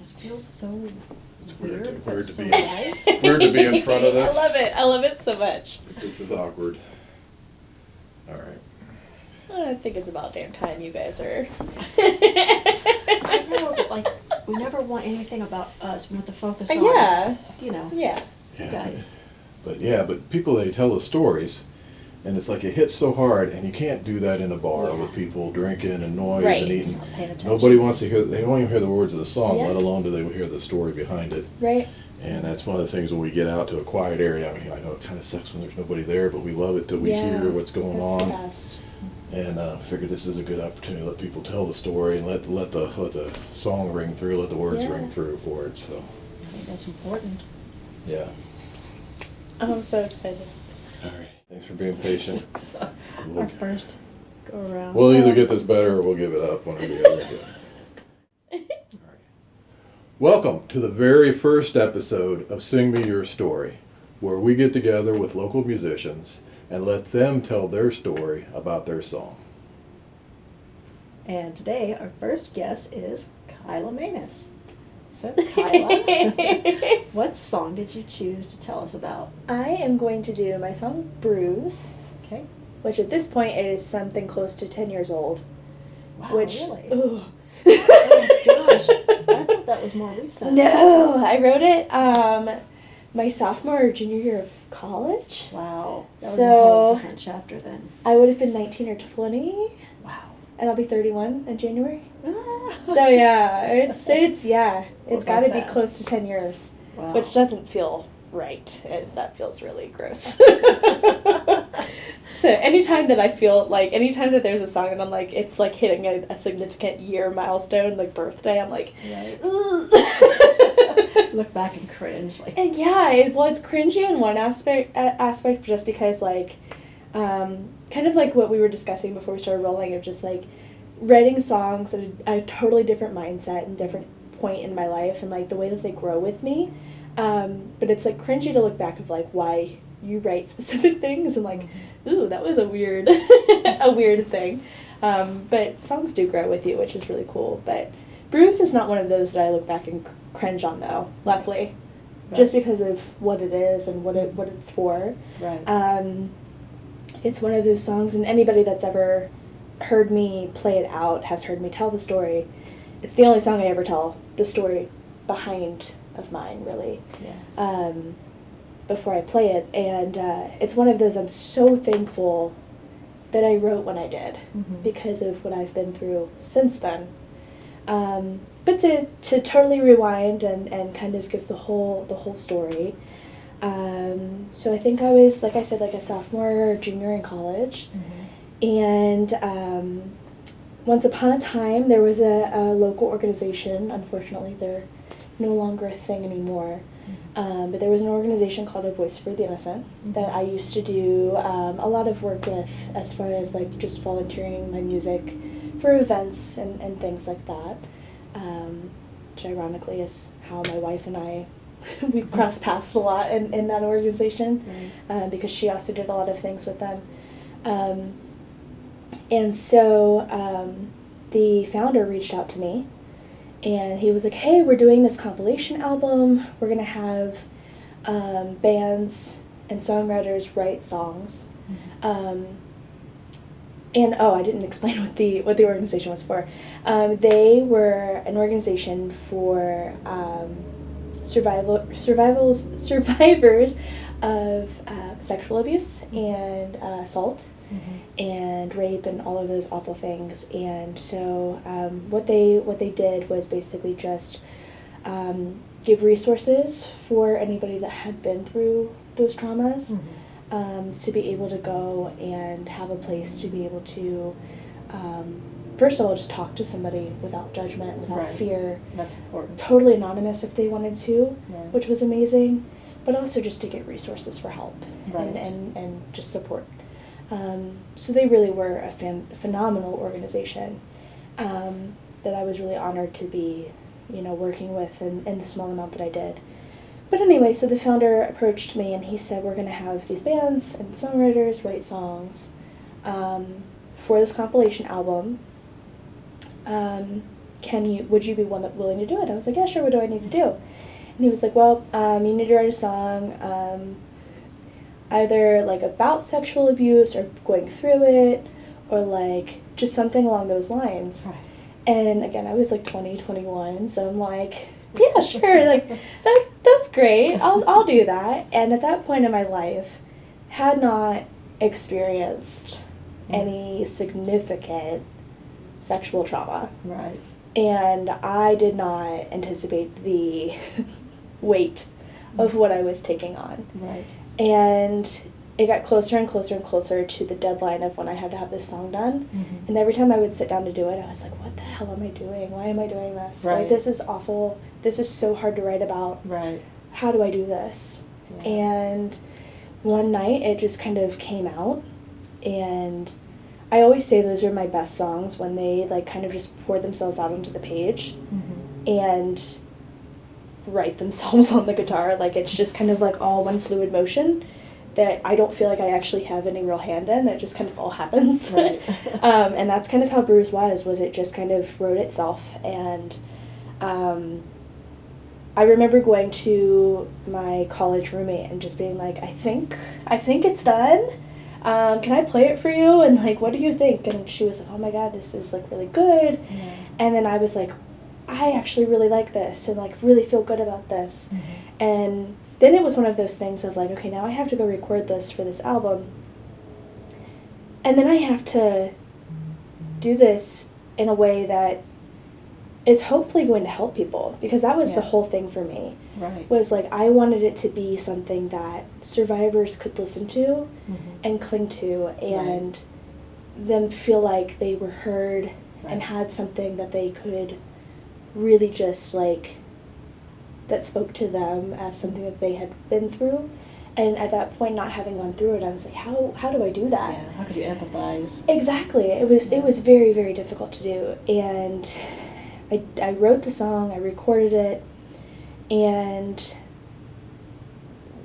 This feels so It's weird, weird so to be right. It's weird to be in front of this. I love it. I love it so much. This is awkward. All right. I think it's about damn time you guys are. I know, but like, we never want anything about us. We want to focus on, Yeah. you know, Yeah. you guys. But people, they tell the stories, and it's like it hits so hard, and you can't do that in a bar Yeah. with people drinking and noise Right. and eating. Not paying attention. Nobody wants to hear, they don't even hear the words of the song, Yeah. let alone do they hear the story behind it. Right. And that's one of the things when we get out to a quiet area. I mean, I know it kind of sucks when there's nobody there, but we love it that we hear what's going that's on. The best. And figured this is a good opportunity to let people tell the story and let the song ring through, let the words Yeah. ring through for it. So, I think that's important. yeah. I'm so excited. All right. Thanks for being patient. So, We'll- our first go around. We'll either get this better or we'll give it up, one or the other. All right. Welcome to the very first episode of Sing Me Your Story, where we get together with local musicians and let them tell their story about their song. And today, our first guest is Kyla Mainous. So, Kyla, what song did you choose to tell us about? I am going to do my song Bruise, Okay. which at this point is something close to 10 years old. Wow, which, really? ugh. Oh, gosh. I thought that was more recent. No, I wrote it my sophomore or junior year of college. Wow. That was a So- whole different chapter then. I would have been 19 or 20, Wow. and I'll be 31 in January. Ah. So yeah, it's Went got to by be fast. close to 10 years, Wow. which doesn't feel right. That feels really gross. So anytime that there's a song and I'm like, it's like hitting a significant year milestone, like birthday, I'm like, Right. ugh. Look back and cringe. Like, And yeah, it's cringy in one aspect just because like, kind of like what we were discussing before we started rolling of just like writing songs at a totally different mindset and different point in my life and like the way that they grow with me. But it's like cringy to look back of like why you write specific things and like, ooh, that was a weird, a weird thing. But songs do grow with you, which is really cool. But Bruise is not one of those that I look back and cringe on though, luckily. Right. Just because of what it is and what it's for. right. It's one of those songs, and anybody that's ever heard me play it out has heard me tell the story. It's the only song I ever tell the story behind of mine, really. Yeah. Before I play it, and it's one of those I'm so thankful that I wrote when I did Mhm. because of what I've been through since then. But to totally rewind and kind of give the whole story. So I think I was, like I said, like a sophomore or junior in college, Mhm. and once upon a time there was a local organization. Unfortunately, they're no longer a thing anymore. But there was an organization called A Voice for the Innocent that I used to do a lot of work with as far as like just volunteering my music for events and things like that. Which ironically is how my wife and I, we crossed paths a lot in that organization because she also did a lot of things with them. And so the founder reached out to me. And he was like, hey, we're doing this compilation album. We're going to have bands and songwriters write songs. And I didn't explain what the organization was for. They were an organization for survivors of sexual abuse and assault. And rape and all of those awful things. And so what they did was basically just give resources for anybody that had been through those traumas to be able to go and have a place to be able to first of all just talk to somebody without judgment, without fear. That's important. Totally anonymous if they wanted to, Right. which was amazing, but also just to get resources for help Right. and just support. So they really were a phenomenal organization that I was really honored to be, working with in the small amount that I did. But anyway, so the founder approached me and he said, we're going to have these bands and songwriters write songs for this compilation album. would you be willing to do it? I was like, yeah, sure, what do I need to do? And he was like, well, you need to write a song, either like about sexual abuse or going through it, or like just something along those lines. Right. And again, I was like 20, 21, so I'm like, yeah, sure, like that's great. I'll do that. And at that point in my life, had not experienced any significant sexual trauma. Right. And I did not anticipate the weight of what I was taking on. Right. And it got closer and closer and closer to the deadline of when I had to have this song done. Mm-hmm. And every time I would sit down to do it, I was like, what the hell am I doing? Why am I doing this? Right. Like, this is awful. This is so hard to write about. Right. How do I do this? Yeah. And one night it just kind of came out. And I always say those are my best songs, when they like kind of just pour themselves out onto the page and write themselves on the guitar. Like, it's just kind of like all one fluid motion that I don't feel like I actually have any real hand in. It just kind of all happens. Right. And that's kind of how Bruise was it just kind of wrote itself. And I remember going to my college roommate and just being like, I think it's done. Can I play it for you? And like, what do you think? And she was like, oh my God, this is like really good. Yeah. And then I was like, I actually really like this and like really feel good about this. Mm-hmm. And then it was one of those things of like, okay, now I have to go record this for this album. And then I have to do this in a way that is hopefully going to help people, because that was the whole thing for me. Right. Was like, I wanted it to be something that survivors could listen to and cling to, and them feel like they were heard and had something that they could really just like, that spoke to them as something that they had been through. And at that point, not having gone through it, I was like, how do I do that? Yeah. How could you empathize? Exactly. It was very, very difficult to do. And I wrote the song, I recorded it, and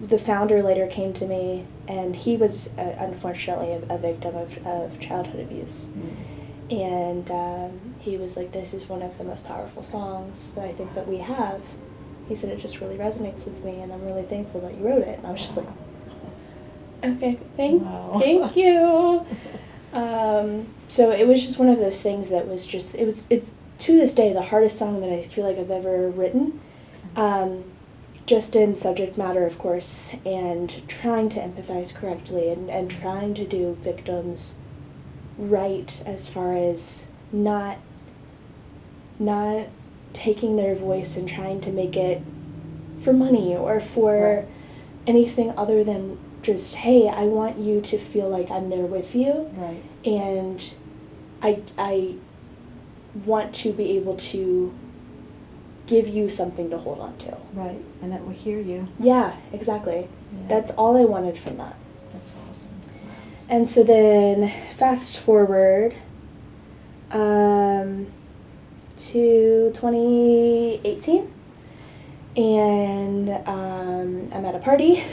the founder later came to me, and he was unfortunately a victim of childhood abuse. And he was like, this is one of the most powerful songs that I think that we have. He said, it just really resonates with me, and I'm really thankful that you wrote it. And I was just like, okay, thank you. So it was just one of those things that was just, it's to this day the hardest song that I feel like I've ever written. Just in subject matter, of course, and trying to empathize correctly, and trying to do victims right, as far as not taking their voice and trying to make it for money or for anything other than just, hey, I want you to feel like I'm there with you. Right. And I want to be able to give you something to hold on to. Right. And that will hear you. Yeah, exactly. Yeah. That's all I wanted from that. That's awesome. And so then fast forward to 2018, and I'm at a party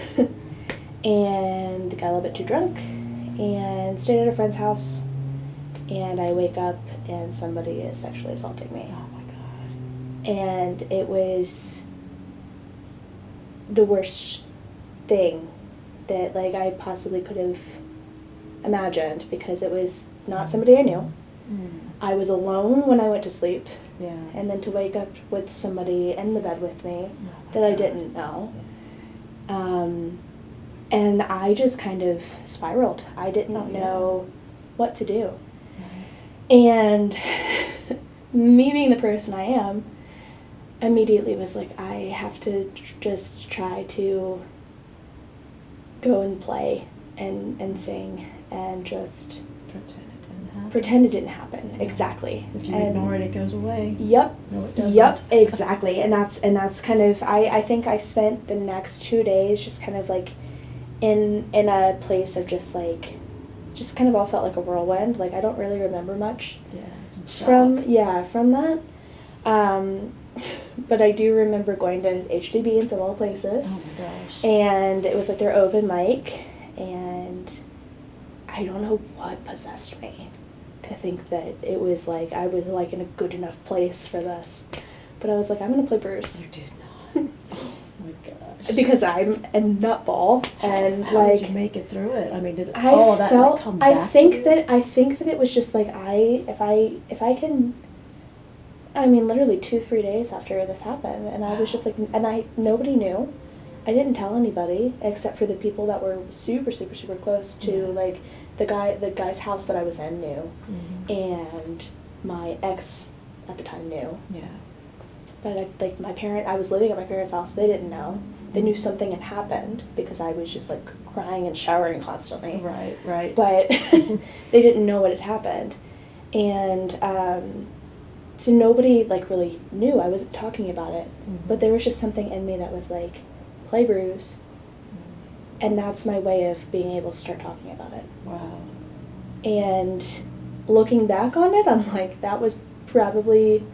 and got a little bit too drunk and stayed at a friend's house, and I wake up and somebody is sexually assaulting me. Oh my God. And it was the worst thing that like I possibly could have imagined, because it was not somebody I knew. I was alone when I went to sleep. Yeah. And then to wake up with somebody in the bed with me that I didn't know. And I just kind of spiraled. I didn't know what to do. And me being the person I am, immediately was like, I have to just try to go and play and sing and just pretend it didn't happen. Exactly. If you ignore it, it goes away. Yep. No, it doesn't. Yep, exactly. And that's kind of, I think I spent the next 2 days just kind of like in a place of just like, just kind of all felt like a whirlwind. Like, I don't really remember much from that. But I do remember going to HDB and some all places. Oh my gosh. And it was like their open mic, and I don't know what possessed me. to think that it was like I was like in a good enough place for this. But I was like, I'm gonna play Bruise. You did not. Oh my gosh. Because I'm a nutball, and How like did you make it through it? I mean, did I all of that felt, like, come back I think to you? that it was just like if I can, I mean, literally 2-3 days after this happened, and I was just like, and nobody knew. I didn't tell anybody except for the people that were super, super, super close to, Yeah. like, the guy's house that I was in knew, and my ex at the time knew. Yeah. But I was living at my parents' house. They didn't know. They knew something had happened because I was just like crying and showering constantly. Right, right. But they didn't know what had happened, and so nobody like really knew. I wasn't talking about it, but there was just something in me that was like, play Bruise, and that's my way of being able to start talking about it. Wow. And looking back on it, I'm like, that was probably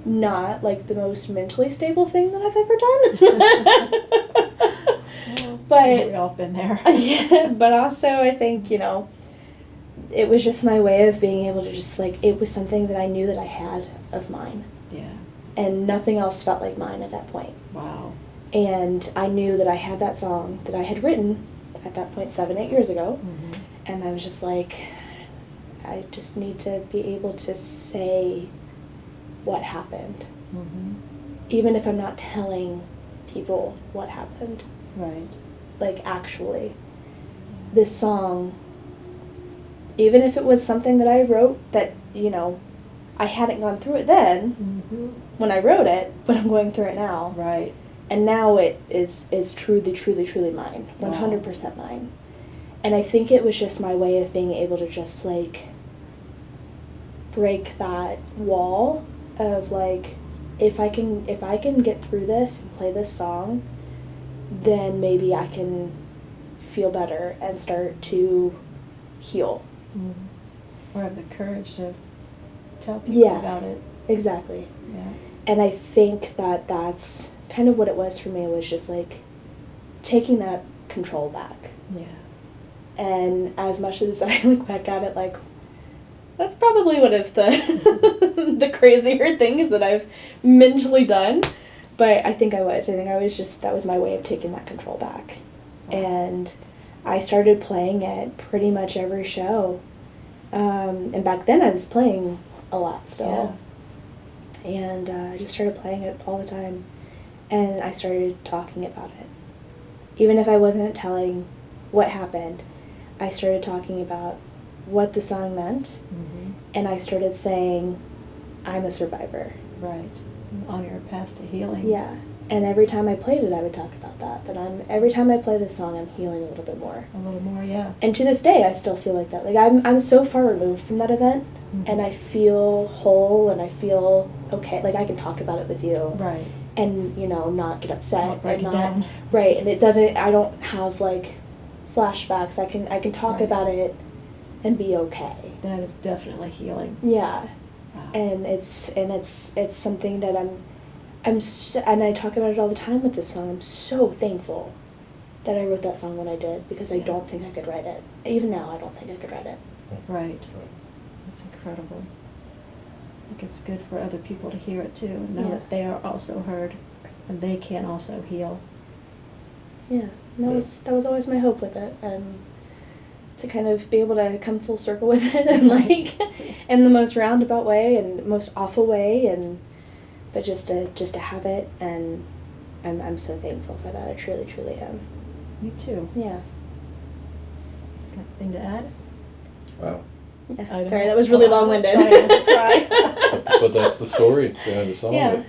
not like the most mentally stable thing that I've ever done. But we've all been there. yeah, but also I think, it was just my way of being able to just like, it was something that I knew that I had of mine, Yeah. and nothing else felt like mine at that point. Wow. And I knew that I had that song that I had written at that point 7-8 years ago, and I was just like, I just need to be able to say what happened, even if I'm not telling people what happened. Right. Like, actually, this song, even if it was something that I wrote that, I hadn't gone through it then when I wrote it, but I'm going through it now. Right. And now it is truly, truly, truly mine. 100% mine. And I think it was just my way of being able to just, like, break that wall of, like, if I can get through this and play this song, then maybe I can feel better and start to heal. Or have the courage to tell people about it. Exactly. Yeah. And I think that that's kind of what it was for me, was just like taking that control back. Yeah. And as much as I look back at it, like, that's probably one of the the crazier things that I've mentally done. But I think I was just, that was my way of taking that control back. And I started playing it pretty much every show. And back then I was playing a lot still. Yeah. And I just started playing it all the time. And I started talking about it. Even if I wasn't telling what happened, I started talking about what the song meant. And I started saying, I'm a survivor. Right. On your path to healing. Yeah. And every time I played it, I would talk about that. Every time I play this song, I'm healing a little bit more. A little more, yeah. And to this day, I still feel like that. Like, I'm so far removed from that event, and I feel whole, and I feel okay. Like, I can talk about it with you. Right. And, not get upset. Not break it down. Right. And I don't have, like, flashbacks. I can talk about it and be okay. That is definitely healing. Yeah. Wow. And it's something that and I talk about it all the time with this song. I'm so thankful that I wrote that song when I did, because I don't think I could write it. Even now, I don't think I could write it. Right. That's incredible. I think it's good for other people to hear it too, and know that they are also heard, and they can also heal. Yeah, and that was always my hope with it, and to kind of be able to come full circle with it, and like in the most roundabout way and most awful way, but just to have it, and I'm so thankful for that. I truly, truly am. Me too. Yeah. Got anything to add? Wow. Yeah. Sorry, that was really long-winded. But that's the story behind the song. Yeah.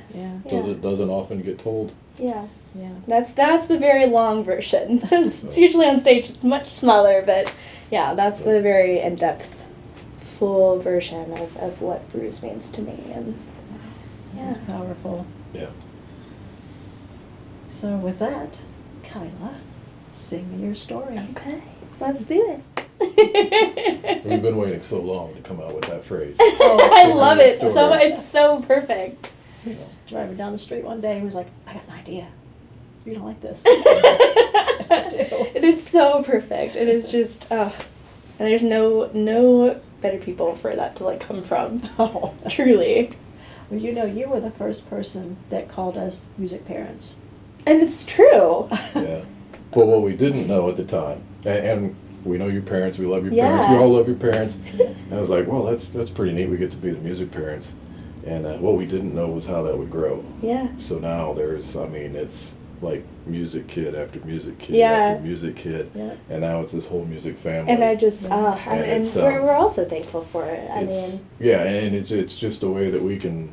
It doesn't often get told. Yeah. Yeah. That's the very long version. It's usually on stage, it's much smaller, but yeah, that's the very in-depth, full version of what Bruise means to me. And It's powerful. Yeah. So with that, Kyla, sing me your story. Okay, let's do it. We've been waiting so long to come out with that phrase. I love it. Story. So it's so perfect. Driving down the street one day, he was like, I got an idea. You don't like this. I do. It is so perfect. It is just, and there's no better people for that to like come from. Oh. Truly. Well, you know, you were the first person that called us music parents. And it's true. Yeah. But what we didn't know at the time, and we know your parents, we love your Yeah. parents, we all love your parents. And I was like, well, that's pretty neat. We get to be the music parents. And what we didn't know was how that would grow. Yeah. So now it's like music kid after music kid Yeah. after music kid. Yeah. And now it's this whole music family. And I just, Yeah. And it's, we're also thankful for it. I It's- mean, yeah, and it's just a way that we can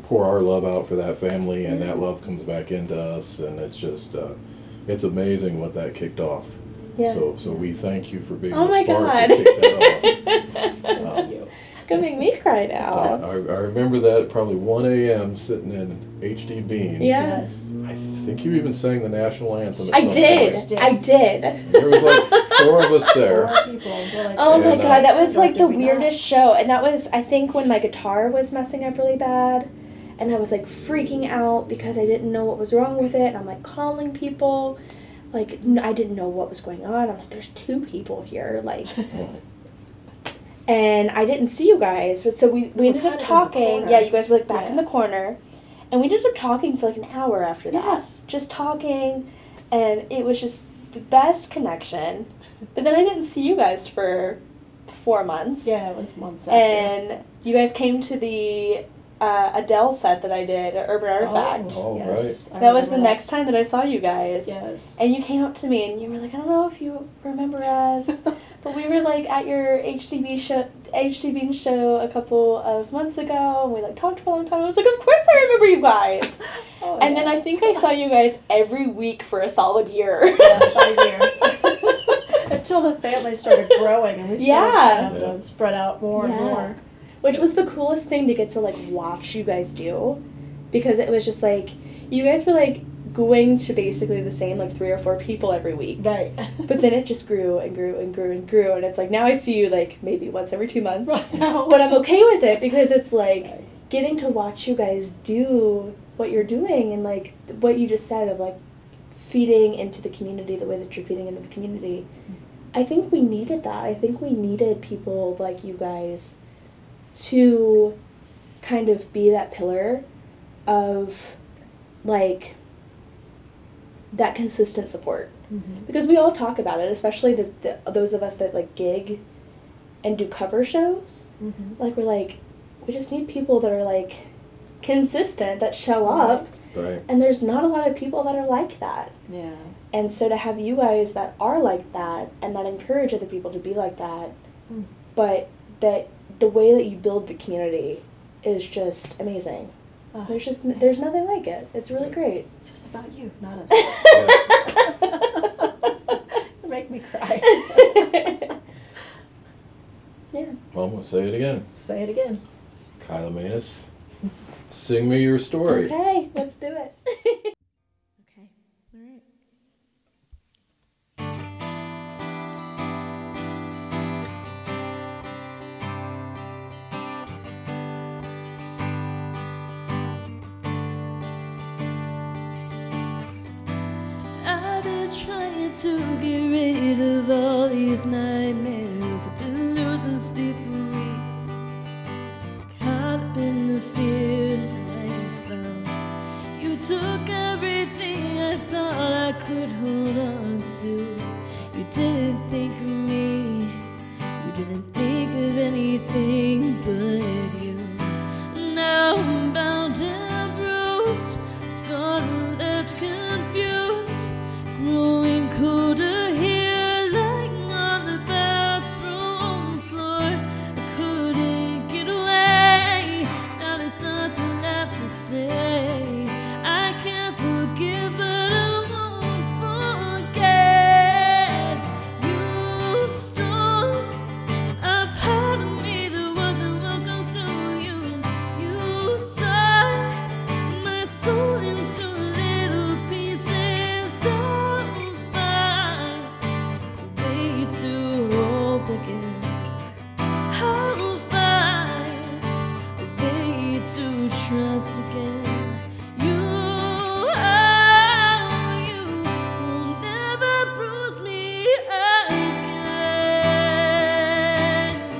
pour our love out for that family, and that love comes back into us, and it's just it's amazing what that kicked off. yeah. So we thank you for being Oh the my spark God. to kick that Thank off. you. Gonna make me cry I now. remember that at probably 1 a.m. sitting in HD Beans. Yeah. Yes. I think you even sang the national anthem. At I some did. point. I did. There was like 4 of us there. 4 people. We're like, Oh my And, god, that was like the did we not? weirdest show. And that was, I think, when my guitar was messing up really bad. And I was like freaking out because I didn't know what was wrong with it. And I'm like calling people. Like, I didn't know what was going on. I'm like, there's 2 people here. Like, and I didn't see you guys. But so we ended kind up of in the talking. corner. Yeah, you guys were like back in Yeah. the corner. And we ended up talking for like an hour after that. Yes. Just talking. And it was just the best connection. But then I didn't see you guys for 4 months. Yeah, it was months after. And you guys came to the Adele set that I did at Urban Artifact. Oh, yes. I That was the remember next time that I saw you guys. Yes. And you came up to me and you were like, I don't know if you remember us, but we were like at your HDB show a couple of months ago, and we like talked for a long time. I was like, of course I remember you guys. Oh, And yeah. then I think I saw you guys every week for a solid year. Yeah, about a year. Until the family started growing and we started Yeah. kind of Yeah. spread out more and Yeah. more. Which was the coolest thing to get to like watch you guys do, because it was just like you guys were like going to basically the same like 3 or 4 people every week. Right. But then it just grew and grew and grew and grew, and it's like now I see you like maybe once every 2 months. Right. But I'm okay with it because it's like Right. getting to watch you guys do what you're doing, and like what you just said of like feeding into the community the way that you're feeding into the community. I think we needed that. I think we needed people like you guys to kind of be that pillar of like that consistent support, Mhm. because we all talk about it, especially those of us that like gig and do cover shows. Mhm. Like we're like, we just need people that are like consistent, that show up, Right. and there's not a lot of people that are like that. Yeah. And so to have you guys that are like that and that encourage other people to be like that, Mm. but that the way that you build the community is just amazing. Oh, There's nothing like it. It's really great. it's just about you, not us. Yeah. You make me cry. Well, I'm going to say it again. Say it again. Kyla Mainous, sing me your story. Okay, let's do it. Okay, all right. I've been trying to get rid of all these nightmares. I've been losing sleep for weeks, caught up in the fear I found. You took everything I thought I could hold on to. You didn't think of me, you didn't think of anything but you. Now I'm bound and bruised, scarred and left confused, growing colder here, lying on the bathroom floor. I couldn't get away, now there's nothing left to say. I can't forgive, but I won't forget. You stole a part of me that wasn't welcome to you. You tore my soul into little pieces. I'll find a way to hope again. I'll find a way to trust again. You will never bruise me again.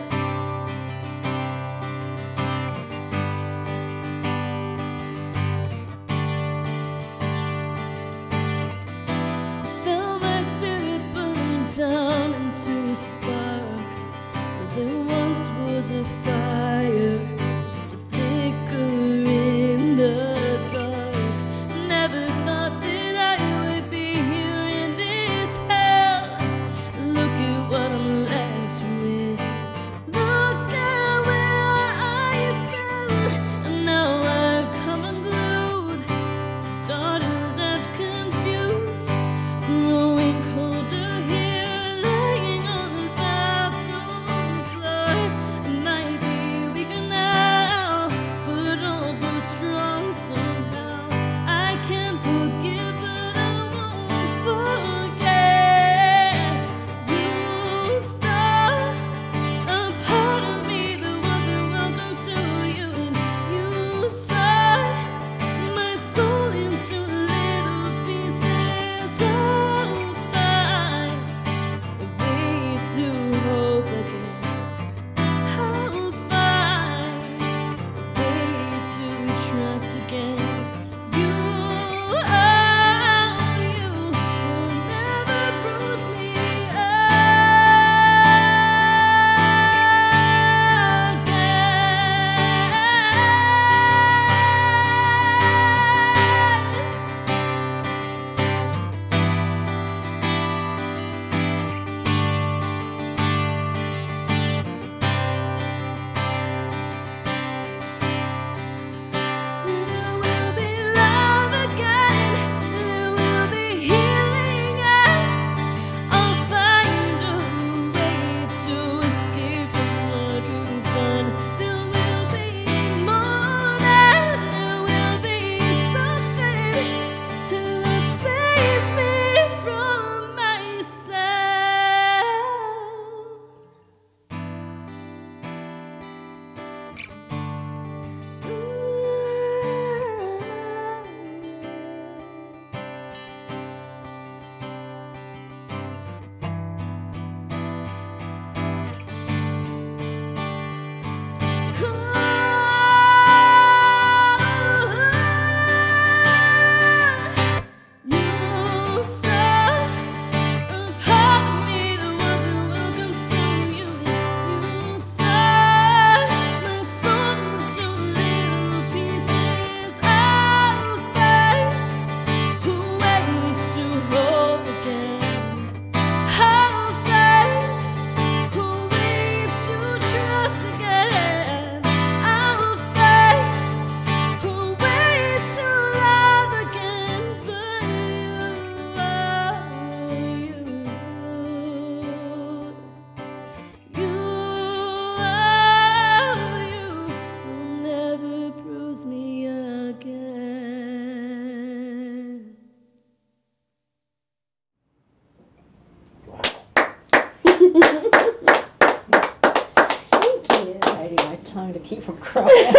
keep from crying.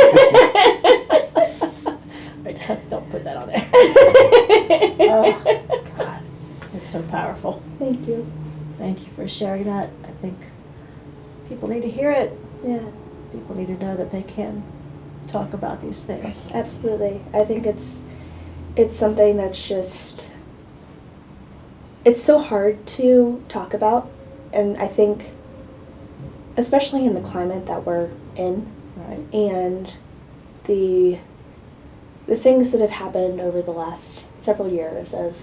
Right, don't put that on there. Oh, God. It's so powerful. Thank you. Thank you for sharing that. I think people need to hear it. Yeah, People need to know that they can talk about these things. absolutely. I think it's something that's just, it's so hard to talk about, and I think especially in the climate that we're in, Right. and the things that have happened over the last several years of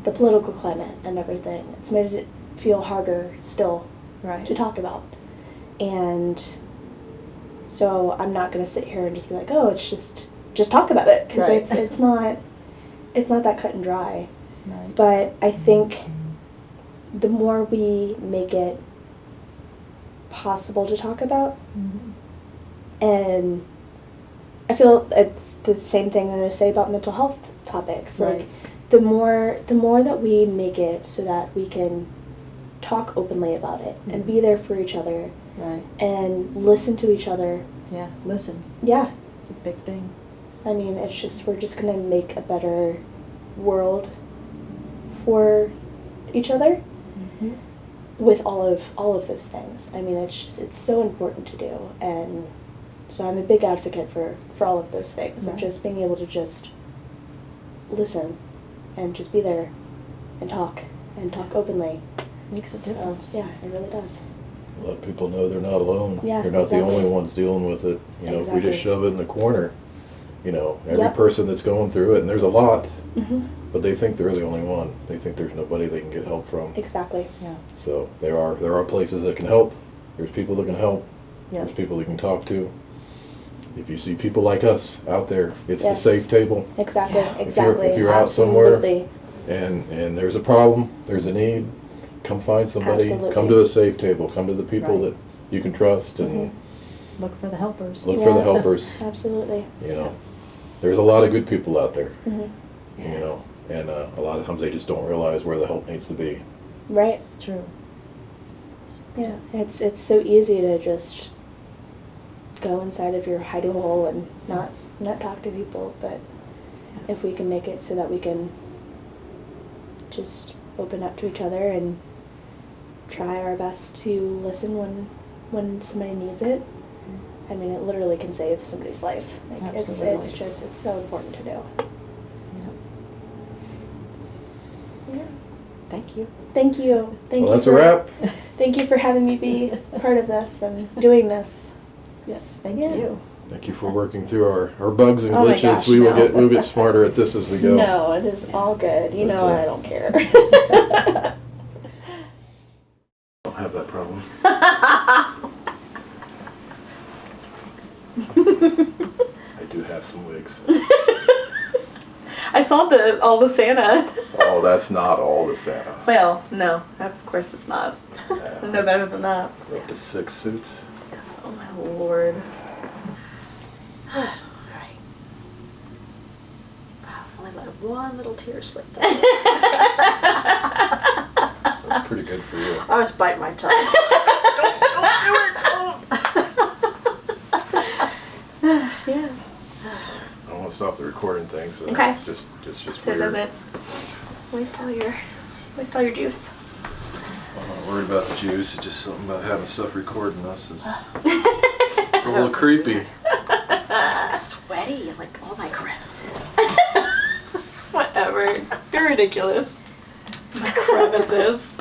the political climate and everything, it's made it feel harder still Right. to talk about. And so I'm not going to sit here and just be like, oh, it's just talk about it, because Right. it's not that cut and dry. Right. But I think the more we make it possible to talk about, Mhm. and I feel it's the same thing that I say about mental health topics. Right. Like the more that we make it so that we can talk openly about it and be there for each other Right. and listen to each other. Yeah. Listen. Yeah, It's a big thing. I mean, we're just gonna make a better world for each other Mm-hmm. with all of those things. I mean, it's so important to do, and so I'm a big advocate for all of those things, Right. of just being able to just listen and just be there and talk openly. Makes a So, difference. yeah, it really does. Let people know they're not alone. Yeah, They're not exactly. the only ones dealing with it. You know, if we just Exactly. shove it in the corner, you know, every Yep. person that's going through it, and there's a lot, Mm-hmm. but they think they're the only one. They think there's nobody they can get help from. Exactly. Yeah. So there are places that can help. There's people that can help. Yeah. There's people you can talk to. If you see people like us out there, it's Yes. the safe table. Exactly. Yeah. Exactly. If you're out somewhere, Absolutely. And there's a problem, there's a need, come find somebody. Absolutely. Come to the safe table. Come to the people Right. that you can trust and Look for the helpers. look for the Yeah. helpers. Absolutely. You know, there's a lot of good people out there. Mm-hmm. You know, and a lot of times they just don't realize where the help needs to be. Right. True. Yeah. It's so easy to just go inside of your hiding hole and not talk to people, but if we can make it so that we can just open up to each other and try our best to listen when somebody needs it, I mean, it literally can save somebody's life. Like Absolutely. it's so important to do. Yeah. Yeah. Thank you. Thank you. Thank Well, you. that's a wrap. Thank you for having me be part of this and doing this. Yes. Thank Yeah. you. Thank you for working through our bugs and Oh my glitches. gosh, We'll no. get smarter at this as we go. No, it is all good. You But, know, uh, I don't care. Don't have that problem. I do have some wigs. I saw all the Santa. Oh, that's not all the Santa. Well, no, of course it's not. Yeah. I'm no better than that. We're up to 6 suits. Oh my lord. Alright. Wow, only let one little tear slip there. That's pretty good for you. I was biting my tongue. Yeah. I don't want to stop the recording thing, so Okay. it's just So weird. does it waste all your juice? I'm not worried about the juice. It's just something about having stuff recording us is it's a little creepy. Sweaty, like all my crevices. Whatever. You're ridiculous. My crevices.